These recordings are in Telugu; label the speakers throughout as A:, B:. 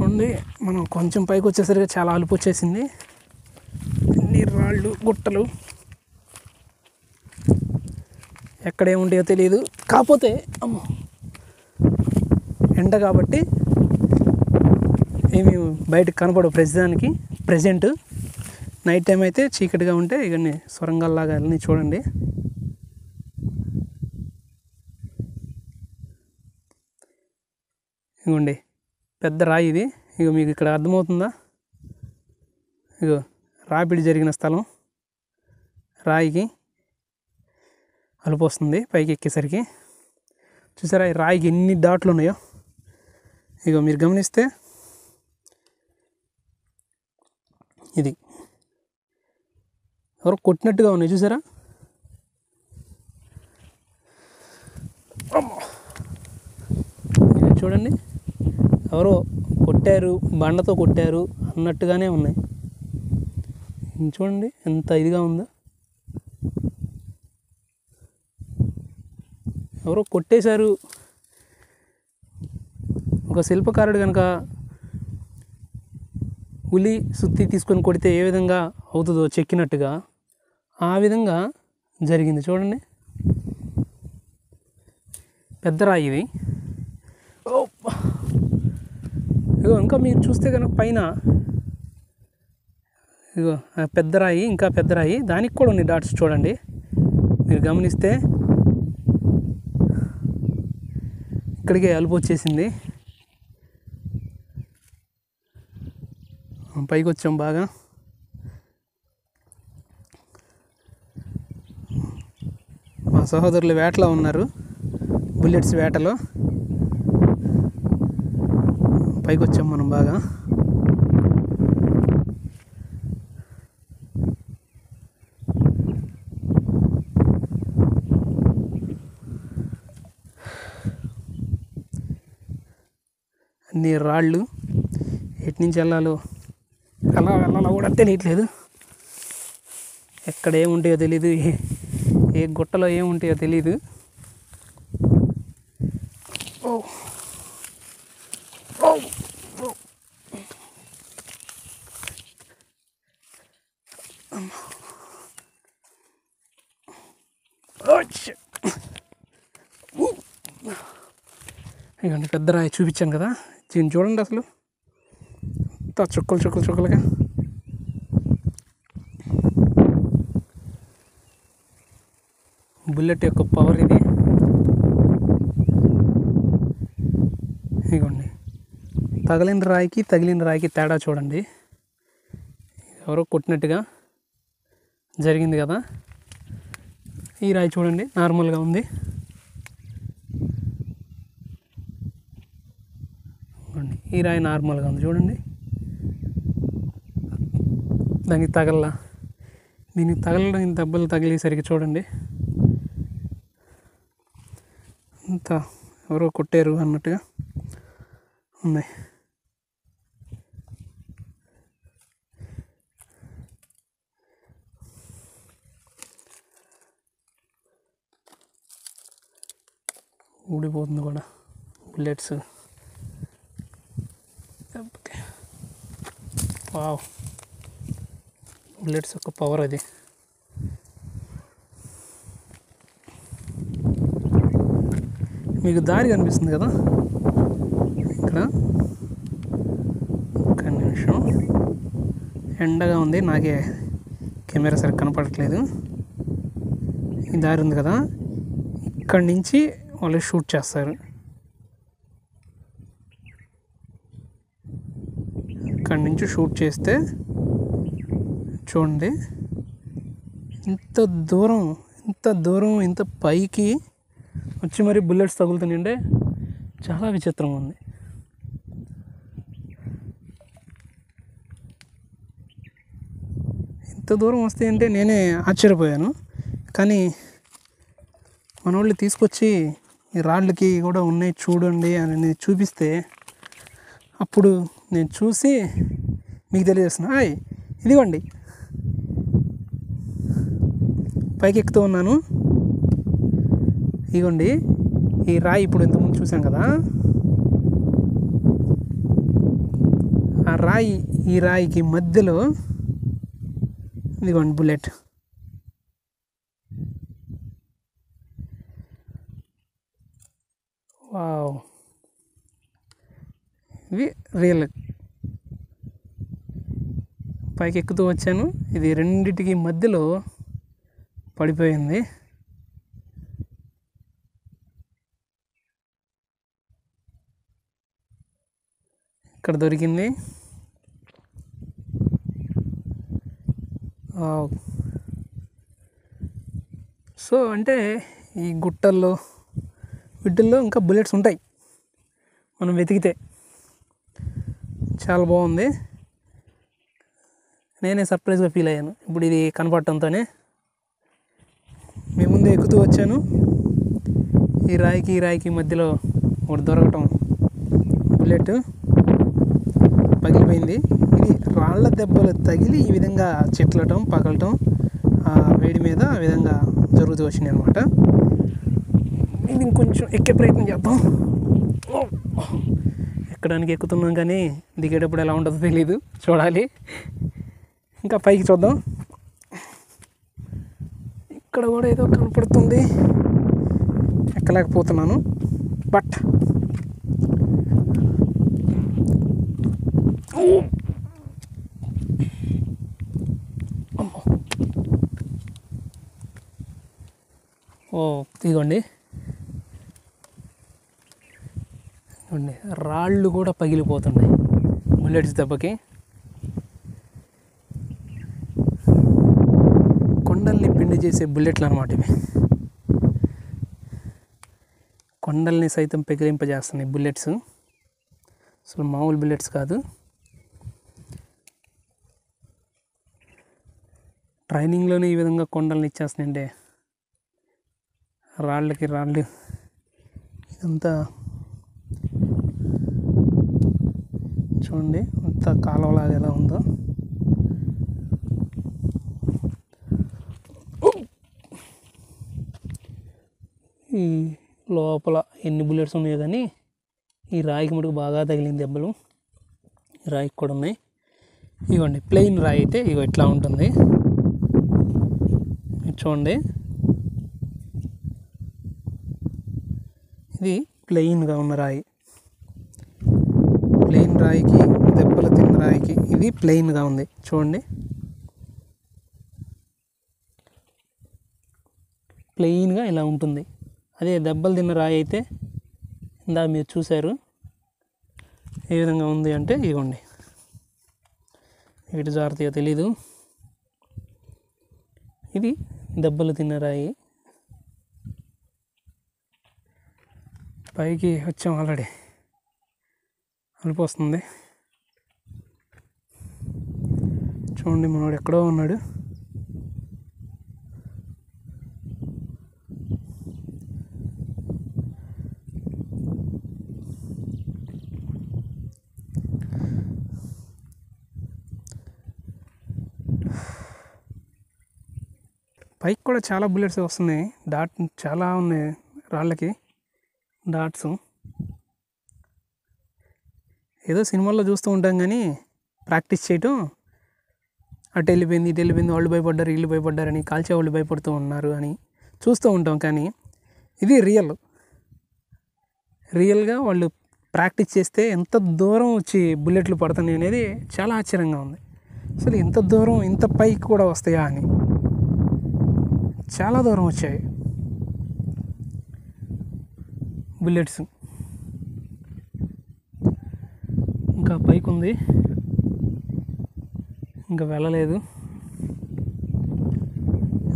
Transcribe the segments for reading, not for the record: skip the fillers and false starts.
A: చూడండి మనం కొంచెం పైకి వచ్చేసరికి చాలా అలుపు వచ్చేసింది. అన్ని రాళ్ళు గుట్టలు ఎక్కడేముంటాయో తెలియదు. కాకపోతే అమ్మో ఎండ కాబట్టి ఏమి బయటకు కనపడవు ప్రజెంట్. నైట్ టైం అయితే చీకటిగా ఉంటే ఇవన్నీ సొరంగాల్లాగా అన్నీ చూడండి. ఇగోండి పెద్ద రాయి ఇది. ఇగో మీకు ఇక్కడ అర్థమవుతుందా? ఇగో రాపిడి జరిగిన స్థలం. రాయికి అలుపు వస్తుంది పైకి ఎక్కేసరికి. చూసారా ఈ రాయికి ఎన్ని డాట్లు ఉన్నాయో. ఇగో మీరు గమనిస్తే ఇది ఎవరో కొట్టినట్టుగా ఉన్నాయి చూసారా. చూడండి ఎవరో కొట్టారు, బండతో కొట్టారు అన్నట్టుగానే ఉన్నాయి. చూడండి ఎంత ఇదిగా ఉందో. ఎవరో కొట్టేశారు. ఒక శిల్పకారుడు కనుక ఉలి సుత్తి తీసుకొని కొడితే ఏ విధంగా అవుతుందో చెక్కినట్టుగా ఆ విధంగా జరిగింది. చూడండి పెద్ద రాయి ఇది. ఇగో ఇంకా మీరు చూస్తే కనుక పైన ఇగో పెద్ద రాయి, ఇంకా పెద్ద రాయి, దానికి కూడా ఉన్నాయి డాట్స్. చూడండి మీరు గమనిస్తే ఇక్కడికే అలుపు వచ్చేసింది. పైకి వచ్చాం బాగా. మా సహోదరులు వేటలో ఉన్నారు, బుల్లెట్స్ వేటలో. పైకి వచ్చాం మనం బాగా. అన్ని రాళ్ళు, ఎటు నుంచి వెళ్ళాలో ఎలా వెళ్ళాలో కూడా తెలియట్లేదు. ఎక్కడ ఏముంటాయో తెలీదు, ఏ గుట్టలో ఏముంటాయో తెలీదు. ఇవన్నీ పెద్ద రాయి చూపించాను కదా, దీన్ని చూడండి అసలు అంతా చుక్కలుగా. బుల్లెట్ యొక్క పవర్ ఇది. ఇగోండి తగిలిన రాయికి తేడా చూడండి. ఎవరో కొట్టినట్టుగా జరిగింది కదా. ఈ రాయి చూడండి నార్మల్గా ఉంది. ఈ రాయి నార్మల్గా ఉంది చూడండి. దీనికి తగలడం దెబ్బలు తగిలేసరికి చూడండి అంతా ఎవరో కొట్టారు అన్నట్టుగా ఉన్నాయి. ఊడిపోతుంది కూడా బుల్లెట్స్. వావ్, బుల్లెట్స్ యొక్క పవర్ అది. మీకు దారి కనిపిస్తుంది కదా ఇక్కడ. ఒక్క నిమిషం, ఎండగా ఉంది, నాకే కెమెరా సరిగ్గా కనపడట్లేదు. ఈ దారి ఉంది కదా, ఇక్కడి నుంచి వాళ్ళు షూట్ చేస్తారు. ఇక్కడి నుంచి షూట్ చేస్తే చూడండి ఇంత దూరం ఇంత పైకి వచ్చి మరి బుల్లెట్స్ తగులుతున్నాయంటే చాలా విచిత్రంగా ఉంది. ఇంత దూరం వస్తే అంటే నేనే ఆశ్చర్యపోయాను. కానీ మన వాళ్ళు తీసుకొచ్చి ఈ రాళ్ళకి కూడా ఉన్నాయి చూడండి అని చూపిస్తే అప్పుడు నేను చూసి మీకు తెలియజేస్తున్నా. ఇదిగోండి పైకి ఎక్కుతూ ఉన్నాను. ఇదిగోండి ఈ రాయి ఇప్పుడు ఇంతకుముందు చూసాం కదా, ఆ రాయి ఈ రాయికి మధ్యలో ఇదిగోండి బుల్లెట్. వావ్, ఇవి రియల్. పైకి ఎక్కుతూ వచ్చాను, ఇది రెండిటికి మధ్యలో పడిపోయింది. ఇక్కడ దొరికింది. సో అంటే ఈ గుట్టల్లో వీటిల్లో ఇంకా బుల్లెట్స్ ఉంటాయి మనం వెతికితే. చాలా బాగుంది, నేనే సర్ప్రైజ్గా ఫీల్ అయ్యాను ఇప్పుడు ఇది కనపడటంతోనే. మీ ముందే ఎక్కుతూ వచ్చాను, ఈ రాయికి మధ్యలో ఒకటి దొరకటం, బుల్లెట్ పగిలిపోయింది. ఇది రాళ్ళ దెబ్బలు తగిలి ఈ విధంగా చిట్లటం పగలటం ఆ వేడి మీద ఆ విధంగా జరుగుతూ వచ్చినాయి అనమాట. ఇది ఇంకొంచెం ఎక్కే ప్రయత్నం చేద్దాం. ఎక్కడానికి ఎక్కుతున్నాం కానీ దిగేటప్పుడు ఎలా ఉంటుందో తెలీదు, చూడాలి. ఇంకా పైకి చూద్దాం. ఇక్కడ కూడా ఏదో కనపడుతుంది, ఎక్కలేకపోతున్నాను. బట్ ఇదిగోండి, రాళ్ళు కూడా పగిలిపోతున్నాయి బుల్లెట్స్ దెబ్బకి. కొండల్ని పిండి చేసే బుల్లెట్లు అన్నమాట ఇవి. కొండల్ని సైతం పెకిలింపజేస్తున్నాయి బుల్లెట్స్, అసలు మామూలు బుల్లెట్స్ కాదు. ట్రైనింగ్లోనే ఈ విధంగా కొండల్ని ఇచ్చేస్తున్నాయంటే రాళ్ళకి రాళ్ళు. ఇదంతా చూడండి అంత కాలువలాగా ఎలా ఉందో. ఈ లోపల ఎన్ని బుల్లెట్స్ ఉన్నాయో కానీ ఈ రాయికి మటుకు బాగా తగిలింది దెబ్బలు. రాయికి కూడా ఉన్నాయి. ఇవ్వండి ప్లెయిన్ రాయి అయితే ఇగో ఇట్లా ఉంటుంది చూడండి. ఇది ప్లెయిన్గా ఉన్న రాయి. ప్లెయిన్ రాయికి దెబ్బలు తిన్న రాయికి ఇది ప్లెయిన్గా ఉంది చూడండి. ప్లెయిన్గా ఇలా ఉంటుంది. అదే దెబ్బలు తిన్న రాయి అయితే ఇందా మీరు చూశారు ఏ విధంగా ఉంది అంటే ఇవ్వండి. వీటి జాగ్రత్తగా తెలీదు. ఇది దెబ్బలు తిన్న రాయి. పైకి వచ్చాం ఆల్రెడీ, అనిపిస్తుంది. చూడండి మనోడు ఎక్కడో ఉన్నాడు. పైకి కూడా చాలా బుల్లెట్స్ వస్తున్నాయి. డాట్ చాలా ఉన్నాయి రాళ్ళకి డాట్స్. ఏదో సినిమాల్లో చూస్తూ ఉంటాం కానీ ప్రాక్టీస్ చేయటం అటు వెళ్ళిపోయింది ఇటు వెళ్ళిపోయింది, వాళ్ళు భయపడ్డారు వీళ్ళు భయపడ్డారని, కాల్చే వాళ్ళు భయపడుతూ ఉన్నారు అని చూస్తూ ఉంటాం. కానీ ఇది రియల్గా వాళ్ళు ప్రాక్టీస్ చేస్తే ఎంత దూరం వచ్చి బుల్లెట్లు పడుతున్నాయి అనేది చాలా ఆశ్చర్యంగా ఉంది. అసలు ఇంత దూరం ఇంత పైకి కూడా వస్తాయా అని. చాలా దూరం వచ్చాయి బుల్లెట్స్. ఇంకా పైకి ఉంది, ఇంకా వెళ్ళలేదు.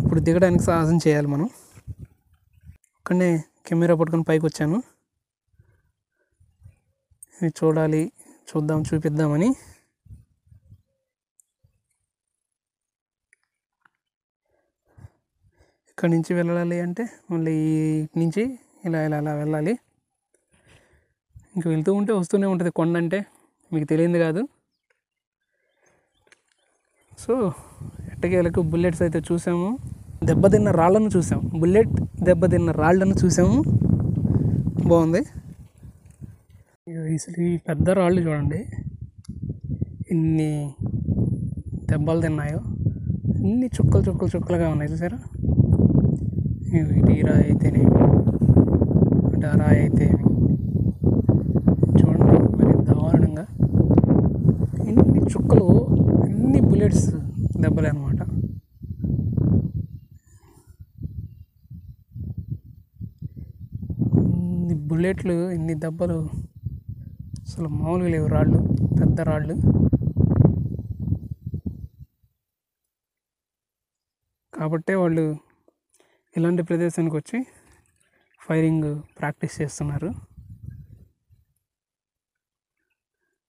A: ఇప్పుడు దిగడానికి సాహసం చేయాలి మనం. అక్కడనే కెమెరా పట్టుకొని పైకి వచ్చాను, ఇది చూడాలి చూపిద్దామని. ఇక్కడి నుంచి వెళ్ళాలి అంటే మళ్ళీ నుంచి ఇలా వెళ్ళాలి. ఇంక వెళ్తూ ఉంటే వస్తూనే ఉంటుంది కొండ అంటే, మీకు తెలియదు కాదు. సో ఎట్టకేలకు బుల్లెట్స్ అయితే చూసాము, దెబ్బతిన్న రాళ్ళను చూసాము, బుల్లెట్ దెబ్బతిన్న రాళ్ళను చూసాము. బాగుంది. అసలు ఈ పెద్ద రాళ్ళు చూడండి, ఇన్ని దెబ్బలు తిన్నాయో, ఇన్ని చుక్కలుగా ఉన్నాయి చూసారా. ఇటు ఈ రాయి అయితేనేమి, అటు ఆ రాయి అయితేమి చూడండి. మరి దారుణంగా ఇన్ని చుక్కలు, ఇన్ని బుల్లెట్స్ దెబ్బలే అన్నమాట. ఇన్ని బుల్లెట్లు, ఇన్ని దెబ్బలు అసలు మామూలుగా లేవు. రాళ్ళు, పెద్ద రాళ్ళు. కాబట్టే వాళ్ళు ఇలాంటి ప్రదేశానికి వచ్చి ఫైరింగ్ ప్రాక్టీస్ చేస్తున్నారు.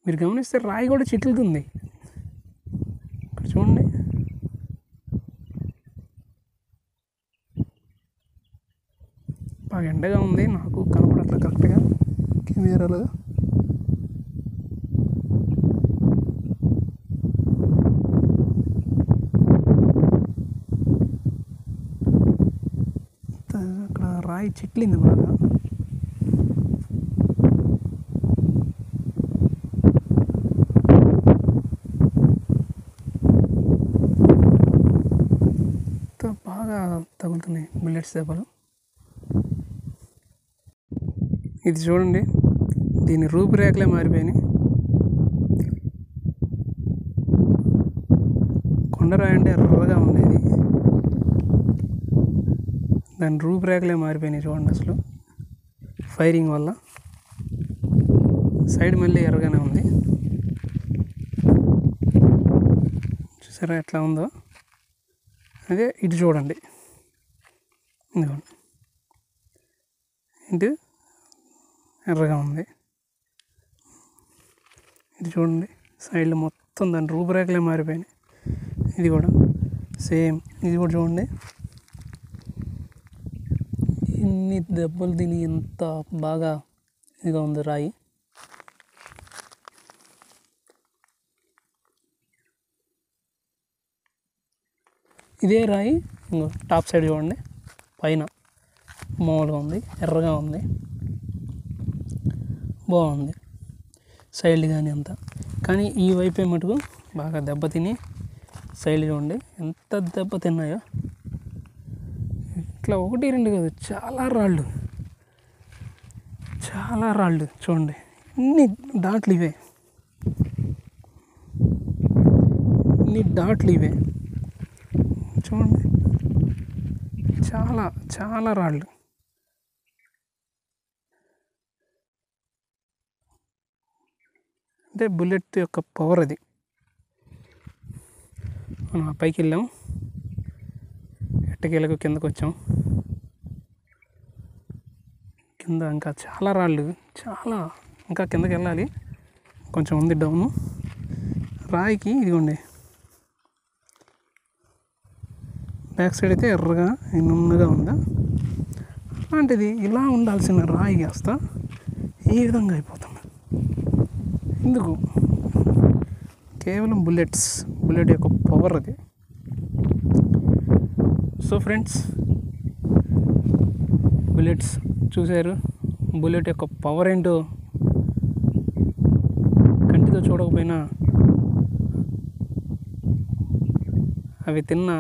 A: మీరు గమనిస్తే రాయి కూడా చిట్లుతుంది. ఇక్కడ చూడండి. బాగా ఎండగా ఉంది, నాకు కనపడట్లే కరెక్ట్గా కెమెరాలో. అక్కడ రాయి చిట్లింది బాగా. బాగా తగులుతున్నాయి బుల్లెట్స్ దెబ్బలు. ఇది చూడండి, దీని రూపురేఖలే మారిపోయినాయి. కొండరాయి అంటే ఎర్రగా ఉండేది, దాని రూపురేఖలే మారిపోయినాయి చూడండి. అసలు ఫైరింగ్ వల్ల సైడ్ మళ్ళీ ఎర్రగానే ఉంది. చూసారా ఎట్లా ఉందో. అదే ఇటు చూడండి, ఇదిగోండి, ఇటు ఎర్రగా ఉంది. ఇది చూడండి, సైడ్లో మొత్తం దాని రూపురేఖలే మారిపోయినాయి. ఇది కూడా సేమ్, ఇది కూడా చూడండి. ఇన్ని దెబ్బలు తిని ఎంత బాగా ఇదిగా ఉంది రాయి. ఇదే రాయి ఇంకో టాప్ సైడ్ చూడండి, పైన మామూలుగా ఉంది, ఎర్రగా ఉంది, బాగుంది సైడ్ కానీ అంతా. కానీ ఈ వైపే మటుకు బాగా దెబ్బతిని సైడ్ చూడండి ఎంత దెబ్బ తిన్నాయో. ఇట్లా 1, 2 కాదు, చాలా రాళ్ళు చూడండి. ఇన్ని డాట్లు ఇవే, చూడండి. చాలా రాళ్ళు. అంటే బుల్లెట్ యొక్క పవర్ అది. మనం పైకి వెళ్ళాం, ఎట్టకేలకు కిందకు వచ్చాం. కింద ఇంకా చాలా రాళ్ళు, ఇంకా కిందకి వెళ్ళాలి, కొంచెం ఉంది డౌను. రాయికి ఇదిగోండి బ్యాక్ సైడ్ అయితే ఎర్రగా నున్నగా ఉందా. అలాంటిది ఇలా ఉండాల్సిన రాయి కాస్త ఈ విధంగా అయిపోతుంది. ఎందుకు? కేవలం బుల్లెట్ యొక్క పవర్ అది. సో ఫ్రెండ్స్, బుల్లెట్స్ చూశారు. బుల్లెట్ యొక్క పవర్ ఏంటో కంటితో చూడకపోయినా అవి తిన్న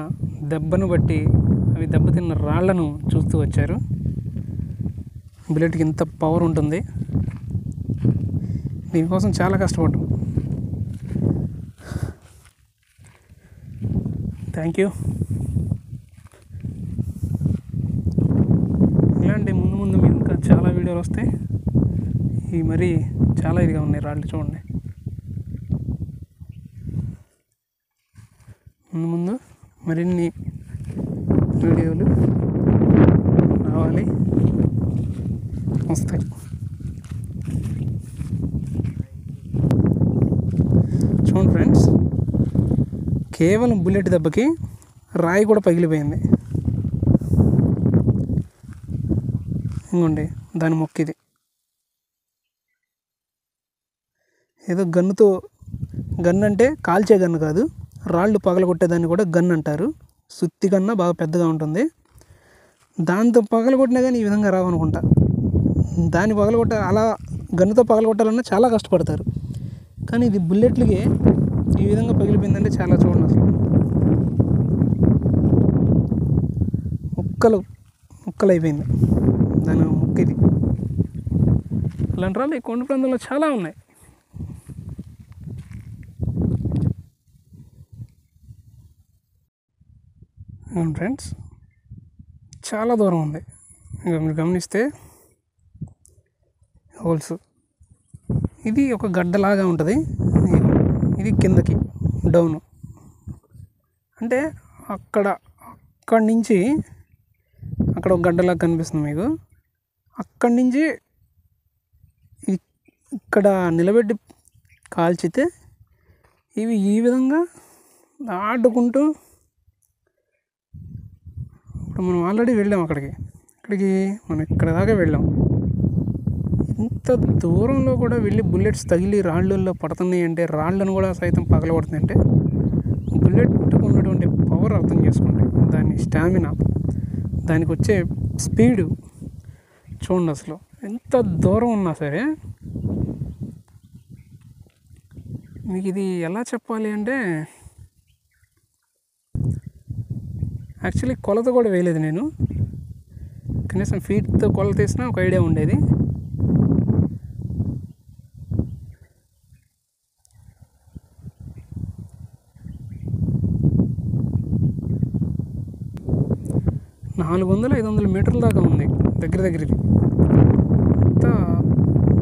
A: దెబ్బను బట్టి, అవి దెబ్బతిన్న రాళ్లను చూస్తూ వచ్చారు. బుల్లెట్కి ఇంత పవర్ ఉంటుంది. దీనికోసం చాలా కష్టపడ్డాం. Thank you. ఇలాంటి ముందు మీకు ఇంకా చాలా వీడియోలు వస్తాయి. ఇవి మరీ చాలా ఇదిగా ఉన్నాయి రాళ్ళు చూడండి. ముందు మరిన్ని వీడియోలు రావాలి, వస్తాయి. చూడండి ఫ్రెండ్స్, కేవలం బుల్లెట్ దెబ్బకి రాయి కూడా పగిలిపోయింది. ఇంకోండి దాని మొక్కిది. ఏదో గన్ను అంటే కాల్చే గన్ను కాదు, రాళ్ళు పగలగొట్టేదాన్ని కూడా గన్ అంటారు. సుత్తి కన్నా బాగా పెద్దగా ఉంటుంది. దాంతో పగలగొట్టినా కానీ ఈ విధంగా రావనుకుంటా. దాన్ని అలా గన్నుతో పగలగొట్టాలన్నా చాలా కష్టపడతారు. కానీ ఇది బుల్లెట్లకి ఈ విధంగా పగిలిపోయిందంటే చాలా చూడండి అసలు ముక్కలు అయిపోయింది దాని ముక్క ఇది. అలాంటి రాళ్ళు ఈ కొండ ప్రాంతంలో చాలా ఉన్నాయి. ఫ్రెండ్స్ చాలా దూరం ఉంది. ఇక మీరు గమనిస్తే హోల్స్, ఇది ఒక గడ్డలాగా ఉంటుంది, ఇది కిందకి డౌను. అంటే అక్కడి నుంచి అక్కడ ఒక గడ్డలాగా కనిపిస్తుంది మీకు. అక్కడి నుంచి ఇక్కడ నిలబెట్టి కాల్చితే ఇవి ఈ విధంగా ఆడుకుంటూ, ఇప్పుడు మనం ఆల్రెడీ వెళ్ళాం అక్కడికి మనం ఇక్కడ దాకా వెళ్ళాం. ఇంత దూరంలో కూడా వెళ్ళి బుల్లెట్స్ తగిలి రాళ్ళల్లో పడుతున్నాయి అంటే, రాళ్ళను కూడా సైతం పగలగొడుతుంది అంటే, బుల్లెట్కు ఉన్నటువంటి పవర్ అర్థం చేసుకోండి, దాని స్టామినా, దానికి వచ్చే స్పీడు చూడండి. అసలు ఎంత దూరం ఉన్నా సరే మీకు ఇది ఎలా చెప్పాలి అంటే, యాక్చువల్లీ కొలత కూడా వేయలేదు నేను, కనీసం ఫీట్తో కొలత వేసినా ఒక ఐడియా ఉండేది. నాలుగు 400-500 మీటర్ల దాకా ఉంది దగ్గరికి. అంత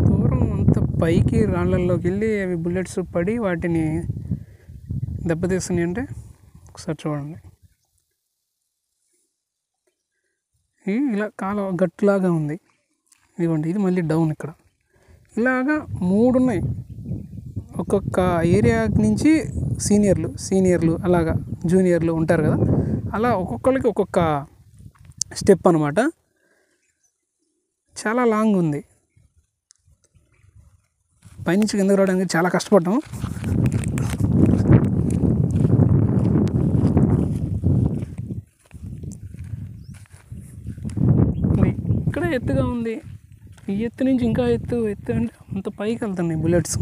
A: దూరం, అంత పైకి రాళ్ళల్లోకి వెళ్ళి అవి బుల్లెట్స్ పడి వాటిని దెబ్బతీస్తున్నాయి అంటే ఒకసారి చూడండి. ఇలా కాలం గట్టులాగా ఉంది, ఇదిగోండి. ఇది మళ్ళీ డౌన్. ఇక్కడ ఇలాగా 3 ఉన్నాయి. ఒక్కొక్క ఏరియా నుంచి సీనియర్లు అలాగా జూనియర్లు ఉంటారు కదా, అలా ఒక్కొక్కరికి ఒక్కొక్క స్టెప్ అనమాట. చాలా లాంగ్ ఉంది. పైనుంచి కిందకు రావడానికి చాలా కష్టపడ్డాం. ఇక్కడ ఎత్తుగా ఉంది, ఈ ఎత్తు నుంచి ఇంకా ఎత్తు అంటే అంత పైకి వెళ్తున్నాయి బుల్లెట్స్.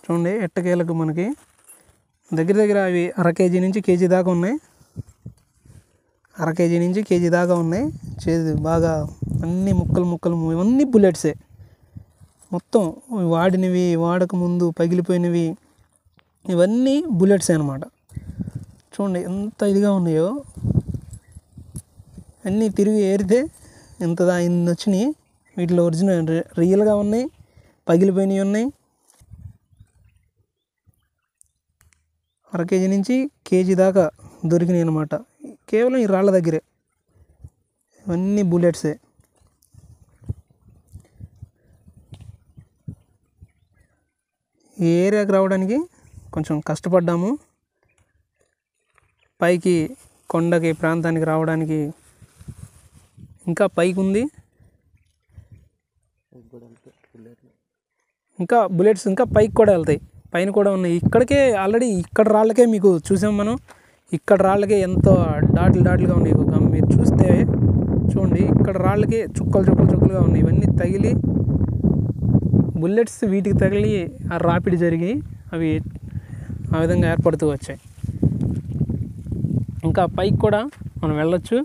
A: చూడండి, ఎట్టకేలకు మనకి దగ్గర అవి 1/2 కేజీ నుంచి కేజీ దాకా ఉన్నాయి. 1/2 కేజీ నుంచి కేజీ దాకా ఉన్నాయి. బాగా అన్ని ముక్కలు ఇవన్నీ బుల్లెట్సే మొత్తం. వాడినవి, వాడకముందు పగిలిపోయినవి, ఇవన్నీ బుల్లెట్సే అనమాట. చూడండి ఎంత ఇదిగా ఉన్నాయో, అన్నీ తిరిగి ఏరితే ఇన్ని వచ్చినాయి. వీటిలో ఒరిజినల్ రియల్గా ఉన్నాయి, పగిలిపోయినవి ఉన్నాయి. 1/2 కేజీ నుంచి కేజీ దాకా దొరికినాయి అనమాట, కేవలం ఈ రాళ్ళ దగ్గరే. ఇవన్నీ బుల్లెట్సే. ఈ ఏరియాకి రావడానికి కొంచెం కష్టపడ్డాము. పైకి కొండకి ప్రాంతానికి రావడానికి ఇంకా పైకి ఉంది. ఇంకా బుల్లెట్స్ ఇంకా పైకి కూడా వెళ్తాయి, పైన కూడా ఉన్నాయి. ఇక్కడికే ఆల్రెడీ ఇక్కడ రాళ్ళకే మీకు చూసాం మనం. ఇక్కడ రాళ్ళకే ఎంతో డాట్లుగా ఉన్నాయి. మీరు చూస్తే చూడండి, ఇక్కడ రాళ్ళకే చుక్కలుగా ఉన్నాయి. ఇవన్నీ తగిలి బుల్లెట్స్ వీటికి తగిలి ఆ రాపిడి జరిగి అవి ఆ విధంగా ఏర్పడుతూ వచ్చాయి. ఇంకా పైకి కూడా మనం వెళ్ళొచ్చు,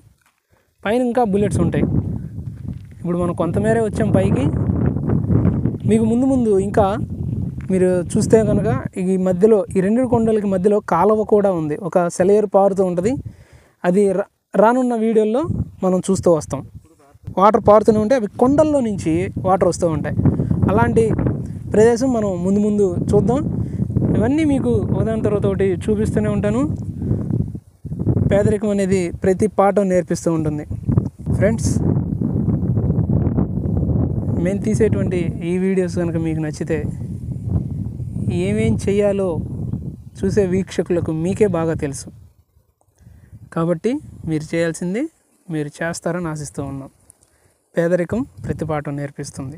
A: పైన ఇంకా బుల్లెట్స్ ఉంటాయి. ఇప్పుడు మనం కొంతమేరే వచ్చాం పైకి. మీకు ముందు ఇంకా మీరు చూస్తే కనుక ఈ మధ్యలో, ఈ 2 కొండలకి మధ్యలో కాలువ కూడా ఉంది, ఒక సెలయేరు పారుతూ ఉంటుంది. అది రానున్న వీడియోల్లో మనం చూస్తూ వస్తాం. వాటర్ పారుతూనే ఉంటాయి, అవి కొండల్లో నుంచి వాటర్ వస్తూ ఉంటాయి. అలాంటి ప్రదేశం మనం ముందు చూద్దాం. ఇవన్నీ మీకు ఒకదాని తర్వాత ఒకటి చూపిస్తూనే ఉంటాను. పేదరికం అనేది ప్రతి పాఠం నేర్పిస్తూ ఉంటుంది. ఫ్రెండ్స్, మేము తీసేటువంటి ఈ వీడియోస్ కనుక మీకు నచ్చితే, ఏమేం చేయాలో చూసే వీక్షకులకు మీకే బాగా తెలుసు. కాబట్టి మీరు చేయాల్సింది మీరు చేస్తారని ఆశిస్తూ ఉన్నాం. పేదరికం ప్రతి పాఠం నేర్పిస్తుంది.